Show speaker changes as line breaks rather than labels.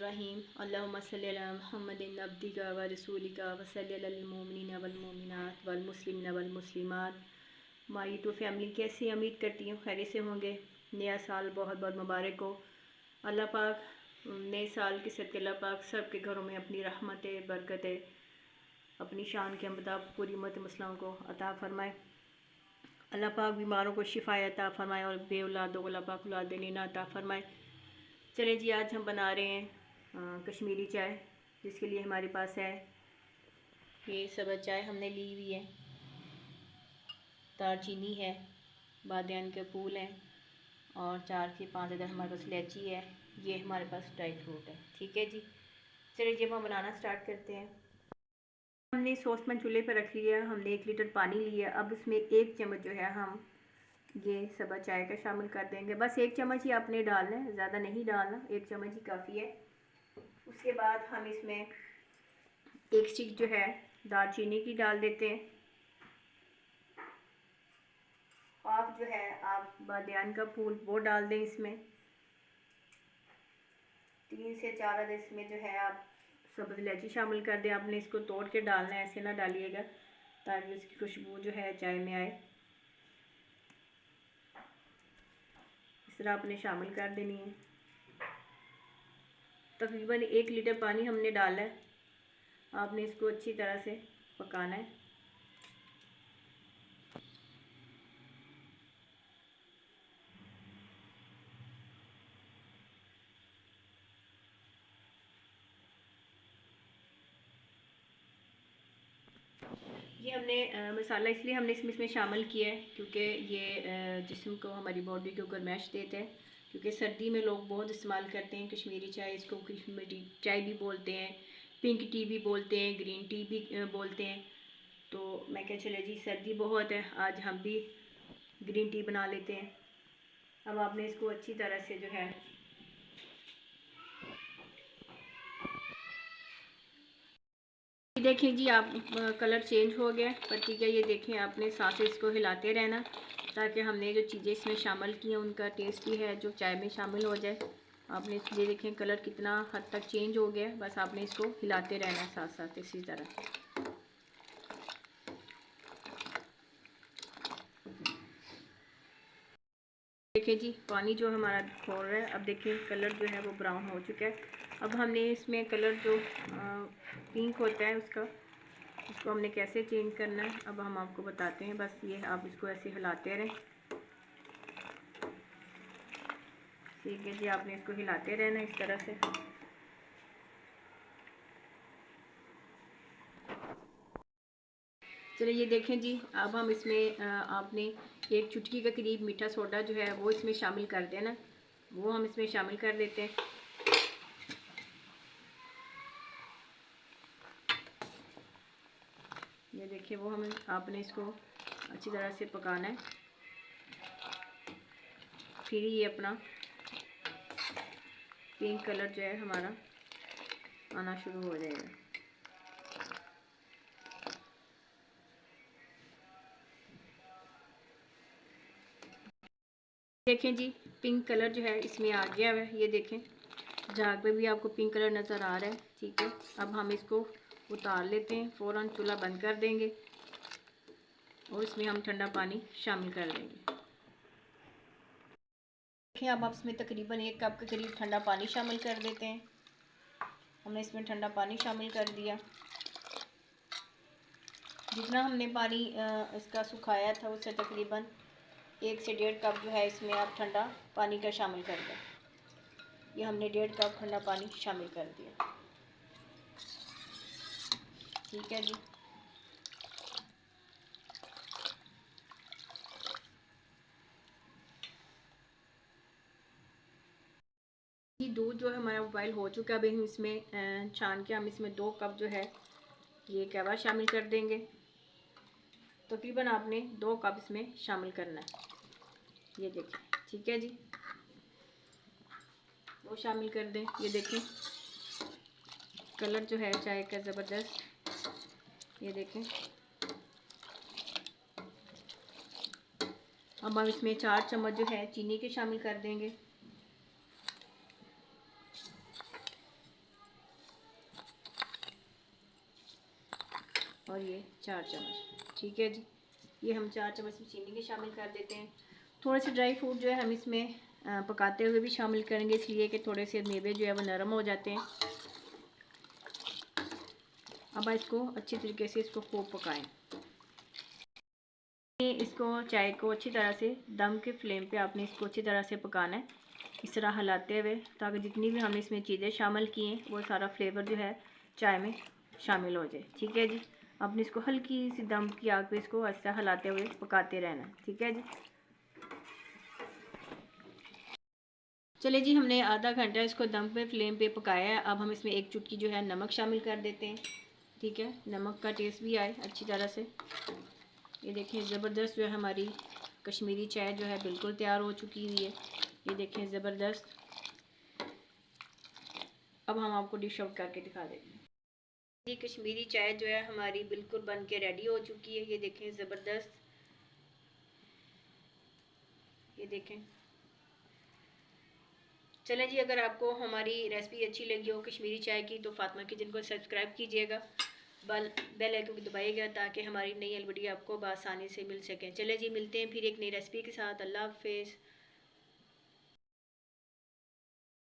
रहीम अल्लाहुम्मा सल्ली अला मुहम्मदिन अब्दिका व रसूलिका व सल्ली अलल मोमिनीन वल मोमिनात वल मुस्लिमीन वल मुस्लिमात। माई तो फैमिली कैसी उम्मीद करती हूँ खैरियत से होंगे। नया साल बहुत बहुत मुबारक हो। अल्लाह पाक नए साल के सदक़े अल्लाह पाक सब के घरों में अपनी रहमतें बरकतें अपनी शान के मुताबिक पूरी उम्मत मुस्लिम को अता फ़रमाए। अल्लाह पाक बीमारों को शिफाए अता फ़रमाए और बे औलादों को अल्लाह पाक औलाद देना अता फ़रमाए। चले जी, आज हम बना रहे हैं कश्मीरी चाय, जिसके लिए हमारे पास है ये सब्ज़ चाय हमने ली हुई है, दालचीनी है, बादियान के फूल हैं और 4 से 5 अदर हमारे पास इलायची है। ये हमारे पास ड्राई फ्रूट है। ठीक है जी, चलिए जब हम बनाना स्टार्ट करते हैं। हमने सॉस पैन चूल्हे पर रख लिया, हमने 1 लीटर पानी लिया। अब इसमें 1 चम्मच जो है हम ये सब्ज़ चाय का शामिल कर देंगे। बस 1 चम्मच ही आपने डालना है, ज़्यादा नहीं डालना, 1 चम्मच ही काफ़ी है। उसके बाद हम इसमें 1 स्टिक जो है दालचीनी की डाल देते हैं। हाफ जो है आप बादियान का फूल वो डाल दें इसमें। 3 से 4 अदर इसमें जो है आप सब्ज़ इलायची शामिल कर दें। आपने इसको तोड़ के डालना है, ऐसे ना डालिएगा ताकि उसकी खुशबू जो है चाय में आए। इस तरह आपने शामिल कर देनी है। तकरीबन 1 लीटर पानी हमने डाला है। आपने इसको अच्छी तरह से पकाना है। ये हमने मसाला इसलिए हमने इसमें शामिल किया है क्योंकि ये जिस्म को, हमारी बॉडी को गर्माइश देता है। क्योंकि सर्दी में लोग बहुत इस्तेमाल करते हैं कश्मीरी चाय। इसको कश्मीरी चाय भी बोलते हैं, पिंक टी भी बोलते हैं, ग्रीन टी भी बोलते हैं। तो मैं क्या, चले जी सर्दी बहुत है, आज हम भी ग्रीन टी बना लेते हैं। अब आपने इसको अच्छी तरह से जो है देखें जी, आप कलर चेंज हो गया पत्ती का। ये देखें, आपने साथ से इसको हिलाते रहना ताकि हमने जो चीज़ें इसमें शामिल की हैं उनका टेस्ट ही है जो चाय में शामिल हो जाए। आपने ये देखें कलर कितना हद तक चेंज हो गया। बस आपने इसको हिलाते रहना साथ साथ इसी तरह। देखिए जी, पानी जो हमारा खोल रहा है, अब देखिए कलर जो है वो ब्राउन हो चुका है। अब हमने इसमें कलर जो पिंक होता है उसको हमने कैसे चेंज करना है अब हम आपको बताते हैं। बस ये आप इसको ऐसे हिलाते रहें। ठीक है जी, आपने इसको हिलाते रहना इस तरह से। चलिए ये देखें जी, अब हम इसमें आपने 1 चुटकी के करीब मीठा सोडा जो है वो इसमें शामिल कर देना। वो हम इसमें शामिल कर देते हैं। ये देखिए, वो हम आपने इसको अच्छी तरह से पकाना है, फिर ये अपना पिंक कलर जो है हमारा आना शुरू हो जाएगा। देखें जी, पिंक कलर जो है इसमें आ गया है। ये देखें, झाग पे भी आपको पिंक कलर नज़र आ रहा है। ठीक है, अब हम इसको उतार लेते हैं, फ़ौरन चूल्हा बंद कर देंगे और इसमें हम ठंडा पानी शामिल कर देंगे। देखिए, अब आप इसमें तकरीबन 1 कप के करीब ठंडा पानी शामिल कर देते हैं। हमने इसमें ठंडा पानी शामिल कर दिया। जितना हमने पानी इसका सुखाया था उससे तकरीबन 1 से 1.5 कप जो है इसमें आप ठंडा पानी का शामिल कर दें। ये हमने 1.5 कप ठंडा पानी शामिल कर दिया। ठीक है जी, ये दूध जो है हमारा बॉयल हो चुका है। अभी हम इसमें छान के हम इसमें 2 कप जो है ये कहवा शामिल कर देंगे। तकरीबन आपने 2 कप इसमें शामिल करना है। ये देखें, ठीक है जी, वो शामिल कर दें। ये देखें कलर जो है चाय का ज़बरदस्त। ये देखें, अब हम इसमें 4 चम्मच जो है चीनी के शामिल कर देंगे। और ये 4 चम्मच। ठीक है जी, ये हम 4 चम्मच में चीनी के शामिल कर देते हैं। थोड़े से ड्राई फ्रूट जो है हम इसमें पकाते हुए भी शामिल करेंगे, इसलिए कि थोड़े से मेवे जो है वो नरम हो जाते हैं। अब इसको अच्छी तरीके से इसको खूब पकाएं। इसको चाय को अच्छी तरह से दम के फ्लेम पे आपने इसको अच्छी तरह से पकाना है, इस तरह हिलाते हुए, ताकि जितनी भी हमने इसमें चीज़ें शामिल की हैं वो सारा फ्लेवर जो है चाय में शामिल हो जाए। ठीक है जी, आपने इसको हल्की सी दम की आग पे इसको ऐसा हिलाते हुए पकाते रहना है। ठीक है जी, चलिए जी, हमने आधा घंटा इसको दम पे फ्लेम पे पकाया है। अब हम इसमें 1 चुटकी जो है नमक शामिल कर देते हैं। ठीक है, नमक का टेस्ट भी आए अच्छी तरह से। ये देखें ज़बरदस्त जो है हमारी कश्मीरी चाय जो है बिल्कुल तैयार हो चुकी हुई है। ये देखें ज़बरदस्त। अब हम आपको डिश आउट करके दिखा देते हैं। ये कश्मीरी चाय जो है हमारी बिल्कुल बन के रेडी हो चुकी है। ये देखें ज़बरदस्त, ये देखें। चलें जी, अगर आपको हमारी रेसिपी अच्छी लगी हो कश्मीरी चाय की तो फातिमा किचन को सब्सक्राइब कीजिएगा, बेल आइकन को दबाइएगा, ताकि हमारी नई वीडियो आपको बआसानी से मिल सकें। चलें जी, मिलते हैं फिर एक नई रेसिपी के साथ। अल्लाह हाफिज़।